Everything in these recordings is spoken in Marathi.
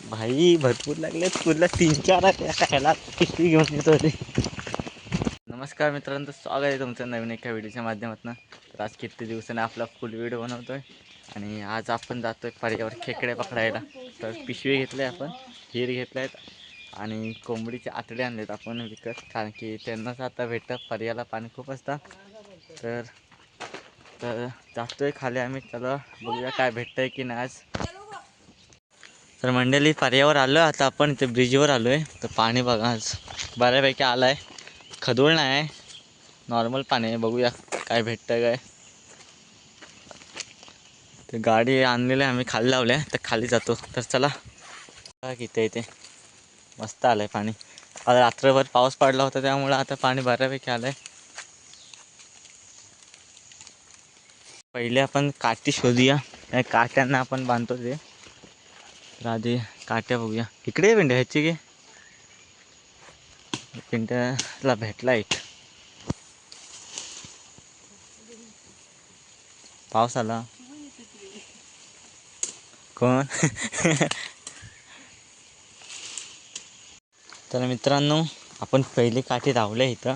भाई भरपूर लागले तुला 3-4 खायला पिशवी घेऊन येतो ते. नमस्कार मित्रांनो, स्वागत आहे तुमचं नवीन एका व्हिडिओच्या माध्यमातून. तर आज किती दिवसाने आपला फुल व्हिडिओ बनवतोय आणि आज आपण जातोय पर्यावर खेकडे पकडायला. तर पिशवी घेतली आपण, हिर घेतल्यात आणि कोंबडीचे आतडे आणलेत आपण विकत, कारण की त्यांनाच आता भेटतं. पर्याला पाणी खूप असतं. तर तर जातोय खाली आम्ही. चला बघूया काय भेटतंय की नाही आज. तर मंडळी पर्यावर आलो आता आपण, इथे ब्रिजवर आलो आहे. तर पाणी बघा आज बऱ्यापैकी आलं आहे, खदोळ नाही आहे, नॉर्मल पाणी आहे. बघूया काय भेटतं काय. तर गाडी आणलेली आहे आम्ही, खाली लावल्या, तर खाली जातो. तर चला इथे इथे मस्त आलं आहे पाणी. आज रात्रभर पाऊस पडला होता त्यामुळं आता पाणी बऱ्यापैकी आलं आहे. पहिले आपण काठी शोधूया, त्या काट्यांना आपण बांधतो ते. तर आधी काट्या बघूया. इकडे पिंट्या ह्याची की पिंट्याला भेटला एक. पाऊस आला कोण तर मित्रांनो, आपण पहिली काठी लावल्या इथं.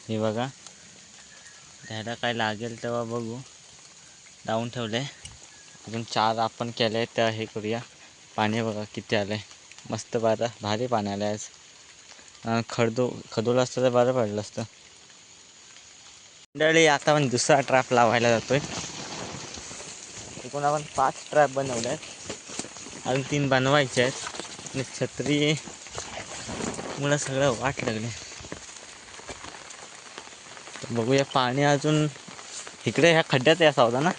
हे बघा, त्याला काय लागेल तेव्हा बघू. लावून ठेवले. अजून 4 आपण केले, तर हे करूया. पाणी बघा किती आलं आहे, मस्त भारी पाणी आलं आहे आज. खदोलं असतं तर बरं पडलं असतं. मंडळी आता आपण दुसरा ट्रॅप लावायला जातोय. एकूण आपण 5 ट्रॅप बनवले आहेत, अजून 3 बनवायचे आहेत. आणि छत्री मुलं सगळं वाट लागले. बघूया पाणी अजून इकडे ह्या खड्ड्यात यायचा होता ना.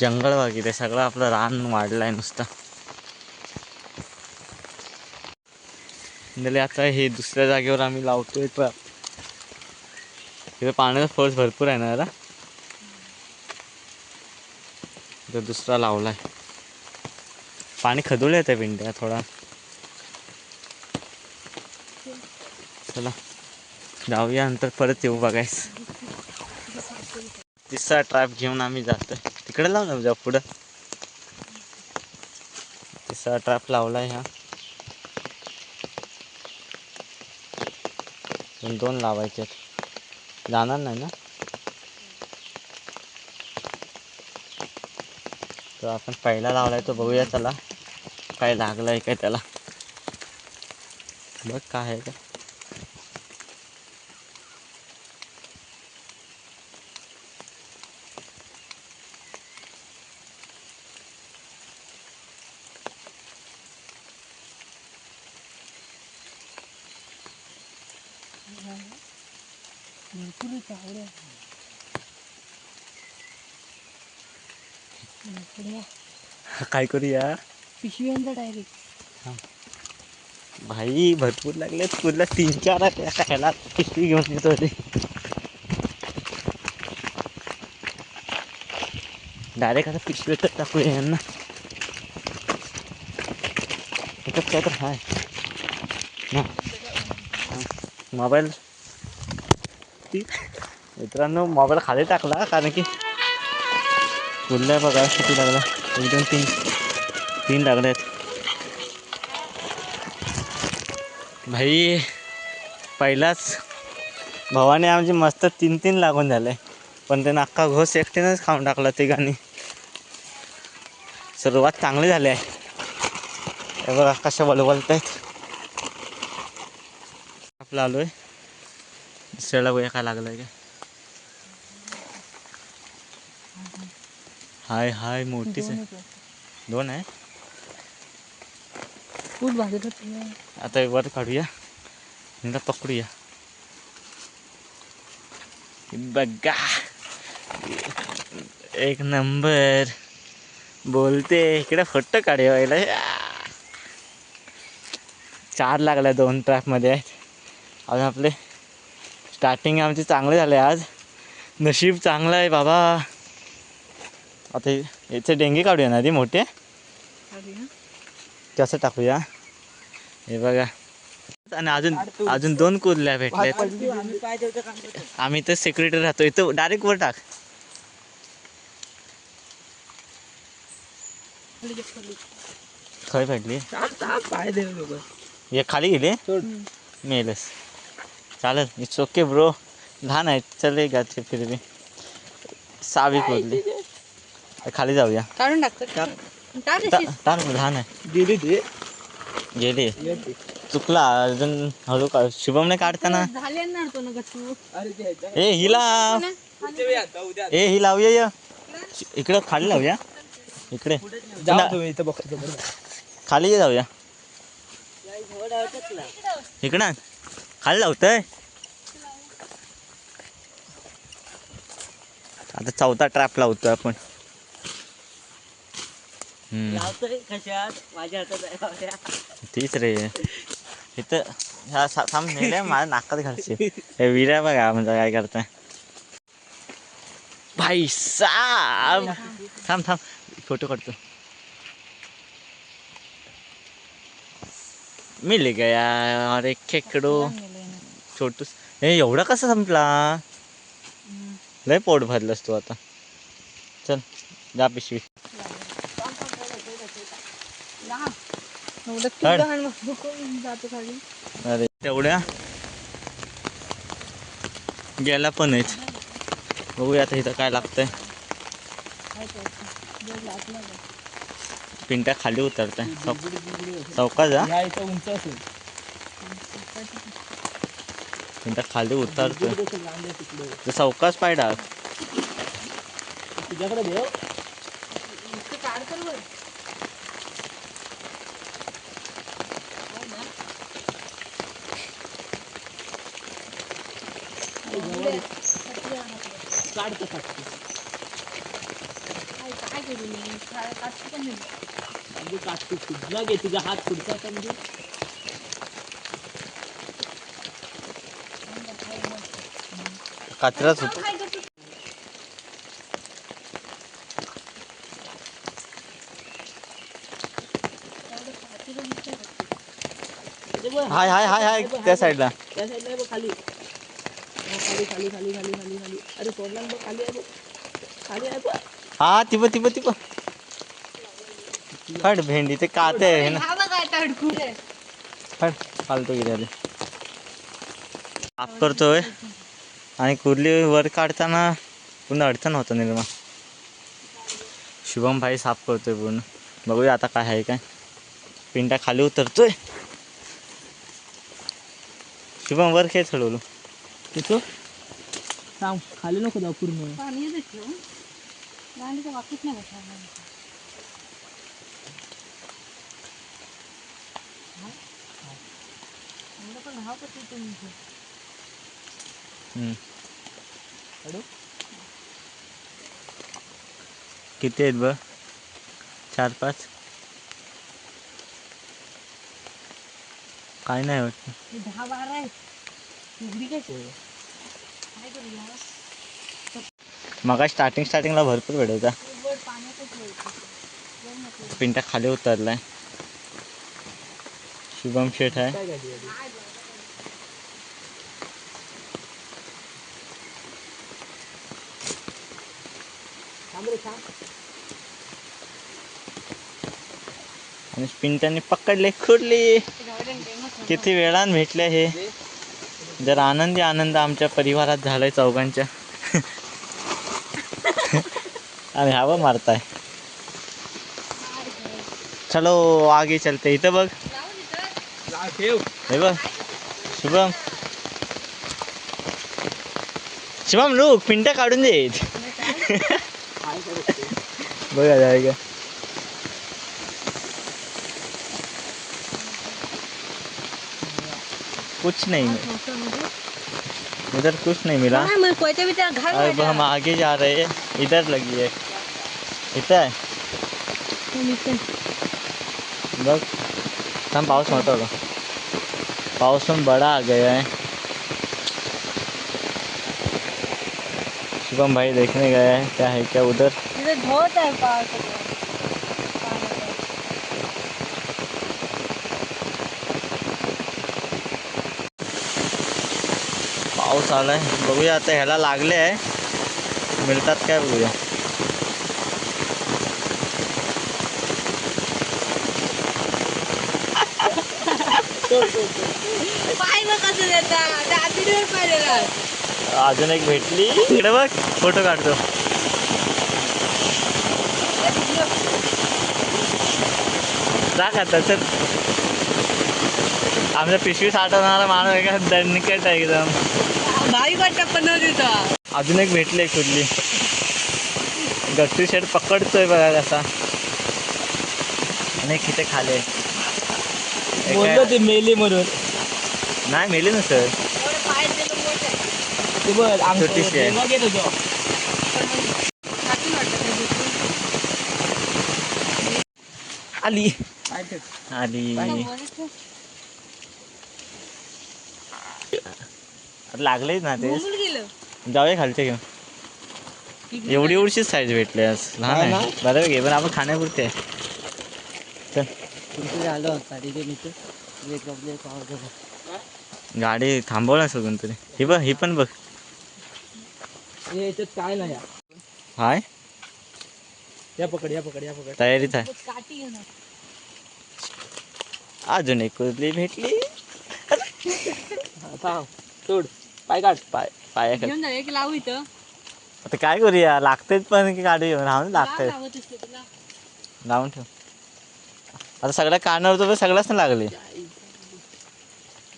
जंगल वगैरे सगळं आपलं रान वाढलं आहे नुसतं. म्हणजे आता हे दुसऱ्या जागेवर आम्ही लावतोय ट्रॅप. तिथे पाण्याचा फोर्स भरपूर आहे ना जरा. तर दुसरा लावला आहे. पाणी खदोळ येतं पिंट्या थोडा. चला जाऊया, नंतर परत येऊ बघायस. तिसरा ट्रॅप घेऊन आम्ही जातोय. तिकडे लाव ना, जाऊ पुढं. तिसरा ट्रॅप लावला आहे. हा 2 लावायचे आहेत, जाणार नाही ना. तर आपण पहिला लावलाय तो बघूया. चला काय लागलंय काय त्याला, बघ काय आहे का. काय करूया, पिशव्यांचा डायरेक्ट. भाई भरपूर लागले तुला 3-4 खायला पिशवी घेऊन येतो ते. डायरेक्ट आता पिशवीतच टाकूया यांना. त्याच्यात काय तर हाय ना. मोबाईल मित्रांनो, मोबाईल खाली टाकला, कारण की कुर्ल्या बघा किती लागला. 1 2 3 लागले आहेत. भाई पहिलाच भावाने आमची मस्त 3 लागून झाले, पण त्यानं अख्खा घोस एकट्यानंच खाऊन टाकला. तिघांनी. सुरुवात चांगली झाली आहे. हे बघा कशा बलबलत आहेत. आपलं आलोय दुसऱ्याला, बघूया काय लागलं आहे का. हाय हाय मोठीच आहे. 2 आहे. खूप भाजत. आता वर काढूया, हिला पकडूया. बघा एक नंबर बोलते. इकडे फोटो काढायला 4 लागल्या 2 ट्रॅपमध्ये आहेत. अजून आपले स्टार्टिंग आमची चांगले झाले आज. नशीब चांगलं आहे बाबा. आता याचे डेंगे काढूया ना, आधी मोठे कसं टाकूया. हे बघा, आणि अजून 2 कुर्ल्या भेटल्यात. आम्ही तर सेक्युरिटी राहतो इथं. डायरेक्ट वर टाक. खय भेटली पाय दे हे खाली गेले मेलस चालेल इट्स ओके ब्रो लहान आहेत चल गाचे फिरवी सावी खोदली खाली जाऊया काढून टाकतो टाक लहान आहे गेली ते गेली चुकला अजून हळू का शुभमने काढताना झाले ना तो ना गच्चू ए हिला ए ही लावूया य इकडं खाली लावूया इकडे जाऊ तुम्ही इथं बघतो खाली ये जाऊया इकडं खाली लावतोय आता चौथा ट्रॅप लावतोय आपण तीच रे इथं ह्या थांब नेल्या माझ्या नाकात घालचे हे विरा बघा म्हणजे काय करताय भाई साब थांब थांब फोटो काढतो मिल गया अरे खेकडो छोटूस हे एवढा कसा संपला लय पोट भरलंस तू आता चल जा पिशवी जातो खाली अरे तेवढ्या गेला पण आहेत बघूया आता इथं काय लागतंय पिंट्या खाली उतरतंय चौका जा ह्या इथं उंच असेल पिंट्या खाली उतरतोय तिकडे चौकाच पाय डाग तुझ्याकडे देव काढतो काढतो काय करू मी काढतो पण नाही म्हणजे काढतो तुझा घे तुझा हात पुढचा समजू कचराच होत हाय हाय हाय हाय त्या साईडला त्या साईडला आहे बघ खाली खाली खाली खाली खाली खाली खाली अरे सोडला बघ खाली आहे बघ खाली आहे बघ हा तिप तिप तिप हट भेंडी ते काते आहे ना हट फालतू गेले साफ करतोय आणि कुर्ली वर काढताना पुन्हा अडचण होतं निर्मा शुभम भाई साफ करतोय पूर्ण बघूया आता काय आहे काय पिंटा खाली उतरतोय शुभम वर खेळ चढवलो तिथं सांग खाली नको जाऊ पूर्ण पाणी येतं गांडीचा वापस नाही बसला पण हा कसं तुम्ही किती आहेत बघ 4-5 काय नाही वाटतं 10-12 आहेत एवढी काय करूया मग स्टार्टिंगला भरपूर वेळ होता पाण्यातच पिंटा खाली उतरलाय शुभम शेठ आहे काय गाडी थांब रे थांब आणि पिंटाने पकडले खुरली किती वेळान भेटले हे जर आनंदी आनंद आमच्या परिवारात झालाय चौघांच्या आणि हवा मारताय चलो आगे चलते इथं बघ ठेव हे बघ शुभम शुभम लोक पिंटा काढून देत बघा जाय का कुछ नहीं इधर कुछ नहीं मिला अब हम आगे जा रहे हैं इधर लगी है इथं आहे बघ थांब पाऊस होता का पाऊस पण बड़ा आ गया है शुभम भाई देखने गया है क्या है क्या उधर बहुत है पास पाऊस आलाय बघूया आता ह्याला लागले आहे मिळतात काय बघूया पाय बघ कसं देतात आतडीवर पाय देतात. अजून एक भेटली इकडे बघ फोटो काढतो. जा खाता तर आमच्या पिशवी साठवणारा माणूस आहे का दणकट आहे एकदम. भाई वाटतं 15 दिवसा. अजून एक भेटली कुठली गट्टू शेड पकडतोय बघा कसा. आणि किती खाले बोललो ते मेले म्हणून. नाही मेले ना सर. पाय दिलं मोठं आहे. ते बघ छोटीशी आहे. मग येतो तो. आली आली लागलेच ना ते. जाऊया खालचे घेऊन. एवढी एवढीशीच साईज भेटली आज. लहान आहे बरं घे पण आपण खाण्यापुरते आहे. गाडी थांबव ना सगून तरी. ही बघ ही पण बघ. याच्यात काय नाही. हाय या पकड या पकड या पकड. तयारीच आहे. अजून एक कुर्ली भेटली. थांब सोड पाय काढ. पाया घेऊन जा एक लावू इथं. आता काय करूया लागतेच पण की गाडी घेऊन राहून लागतंय. लावत असते तुला. लावून ठेव. आता सगळ्या काढणार होतो सगळ्याच नाही लागले.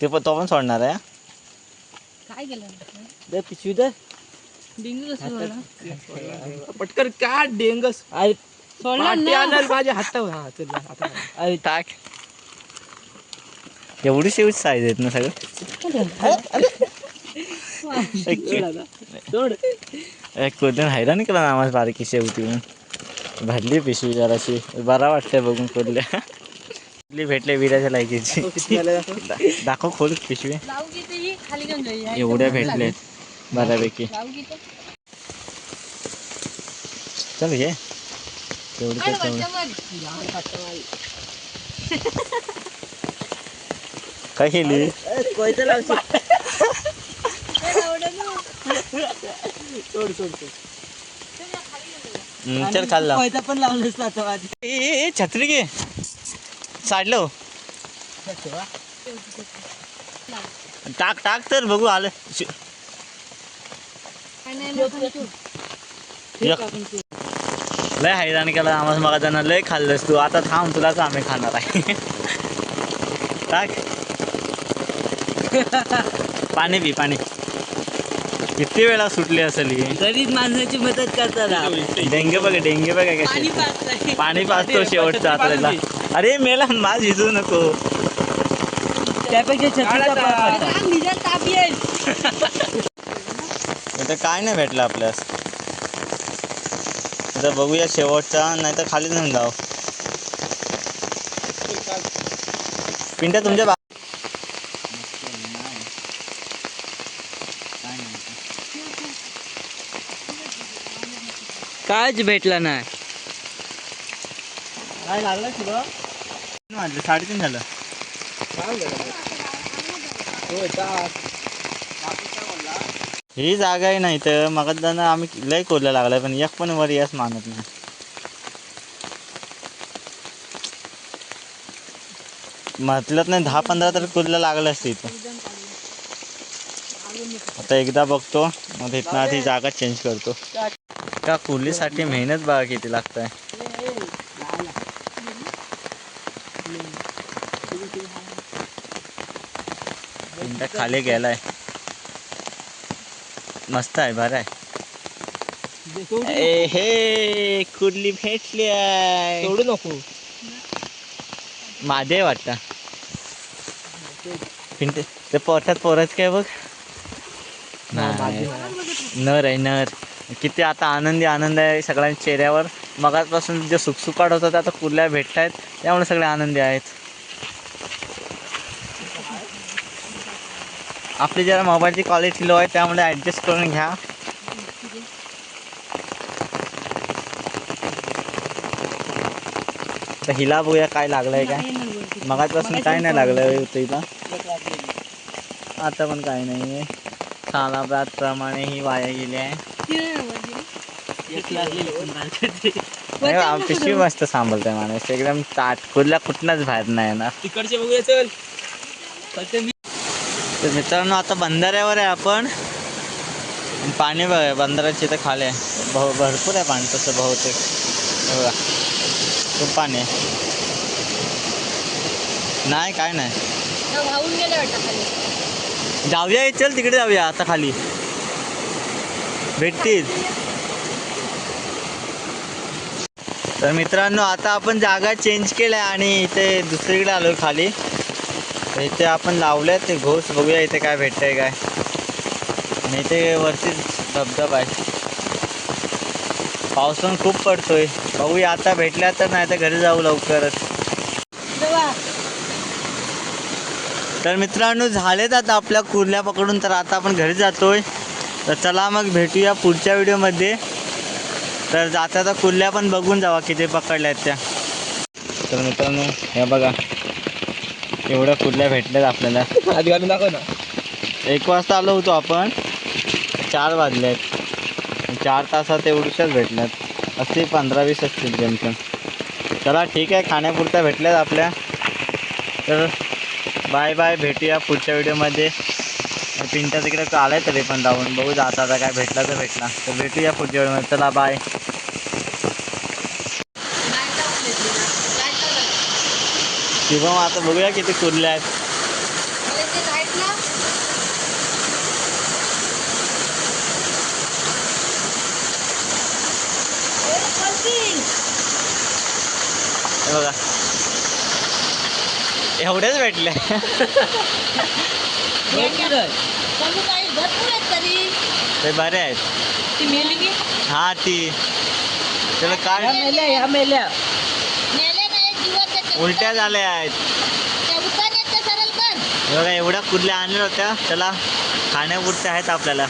ते पण तो पण सोडणार आहे. काय केलं दे पिशवी दे. डिंगू कसं सोडलं? पटकन काढ डेंगस. अरे सोडलं ना. माझ्या हातावर. हा चल आता. अरे टाक. एवढी शेवट साईज आहेत ना सगळं. सोड. कोदन हैराण केला ना आम्हाला बारकी शेवटी म्हणून. भरली पिशवी जराशी बरा वाटतंय बघून कोरल्या. भेटले विराच्या लायकीची. दाखव खोल पिशवी. लावू की ते ही खाली घेऊन जाऊया. एवढ्या भेटले बऱ्यापैकी. लावू की ते. चल घे तेवढी काय तर तेवढी. वरच्यावर? काय केली. कोयता लावशील. ते लावलं ना. सोड सोड सोड. चल खाल्ला. कोयता पण लावलंस ना तो आधी. ए छत्री घे साडलो. टाक टाक तर बघू आलं. काय नाही ना, पण तू. लय हैराण केला आम्हाला मग त्यांना. लय खाल्लंस तू. आता थांब तुलाच आम्ही खाणार आहे. टाक पाणी पी पाणी. किती वेळा सुटली असेल ही. गरीब माणसाची मदत करतात. डेंगे बघा कशी. पाणी पाचतो शेवटचा आपल्याला. अरे मेला माझ भिजू नको. त्यापेक्षा ताप येईल. इथं काय नाही भेटलं आपल्यास. आता बघूया शेवटचा नाही तर खाली जाऊन जाऊ. पिंट्या तुमच्या कायच भेटला नाही. काय लागलं तुला. म्हटलं 3:30 झालं. ही जागा आहे नाही तर मग आम्ही लय कोरला लागलाय पण एक पण वर यास मानत नाही. म्हटलं नाही 10-15 तर कोरला लागलं असते इथं. आता एकदा बघतो मग इथनं आधी जागा चेंज करतो. का कुर्लीसाठी मेहनत बघा किती लागत आहे. पिंट्या खाली गेलाय. मस्त आहे बरं आहे. ए हे कुर्ली भेटली आहे. सोडू नको. माझे वाटतं पिंटे ते पोटात पोरच काय बघ. नाही नर आहे नर. किती आता आनंद आहे सगळ्यांच्या चेहऱ्यावर. मगापासून जे सुखसुकाट होतं ते आता कुर्ल्या भेटत आहेत त्यामुळे सगळे आनंदी आहेत. आपली जरा मोबाईलची क्वालिटी लो आहे त्यामुळे ॲडजस्ट करून घ्या. तर हिला बघूया काय लागलंय काय. मगाचपासून काय नाही लागलं होतं हिला. आता पण काय नाही आहे. सालाबादप्रमाणे ही वाया गेली आहे. पिशवी मस्त सांभाळतंय माणूस एकदम ताट. कुठला कुठलाच बाहेर नाही येणार. तिकडचे बघूया चल. तर मित्रांनो आता बंधाऱ्यावर आहे आपण. आणि पाणी बघा बंधाऱ्याची तर खाली आहे. भरपूर आहे पाणी तसं बहुतेक. हे बघा खूप पाणी आहे. नाही काय नाही. वाहून गेले वाटतं खाली. जाऊया चल तिकडे जाऊया आता खाली भेटतील. तर मित्रांनो आता आपण जागा चेंज केल्या आणि इथे दुसरीकडे आलो खाली. तर इथे आपण लावले ते घोस. बघूया इथे काय भेटतंय काय. आणि इथे वरती धबधबा आहे. पाऊस पण खूप पडतोय. बघूया आता भेटल्या तर नाही तर घरी जाऊ लवकरच. तर मित्रांनो झालेत आता आपल्या कुर्ल्या पकडून. तर आता आपण घरी जातोय. तर चला मग भेटूया पुढच्या व्हिडिओमध्ये. तर जाता तर कुर्ल्या पण बघून जावा किती पकडल्या आहेत त्या. तर मित्रांनो हे बघा एवढ्या कुर्ल्या भेटल्यात आपल्याला. आधी घालून दाखव ना. 1 वाजता आलो होतो आपण. 4 वाजले आहेत. 4 तासात एवढ्याच भेटल्यात. असे 15-20 असतील जमकम. चला ठीक आहे खाण्यापुरत्या भेटल्यात आपल्या. तर बाय बाय भेटूया पुढच्या व्हिडिओमध्ये. पिंट्या तिकडे आलाय तरी पण जाऊन बघू जाता आता काय भेटला तर भेटला. तर भेटूया पुढच्या व्हिडिओमध्ये. चला बाय. शिवम आता बघूया किती कुर्ल्या आहेत. हे बघा एवढेच भेटले. ते बरे आहेत. हा ती चला काय उलट्या झाल्या आहेत. हे बघा एवढ्या कुर्ल्या आणल्या होत्या. चला खाण्यापुरत्या आहेत आपल्याला.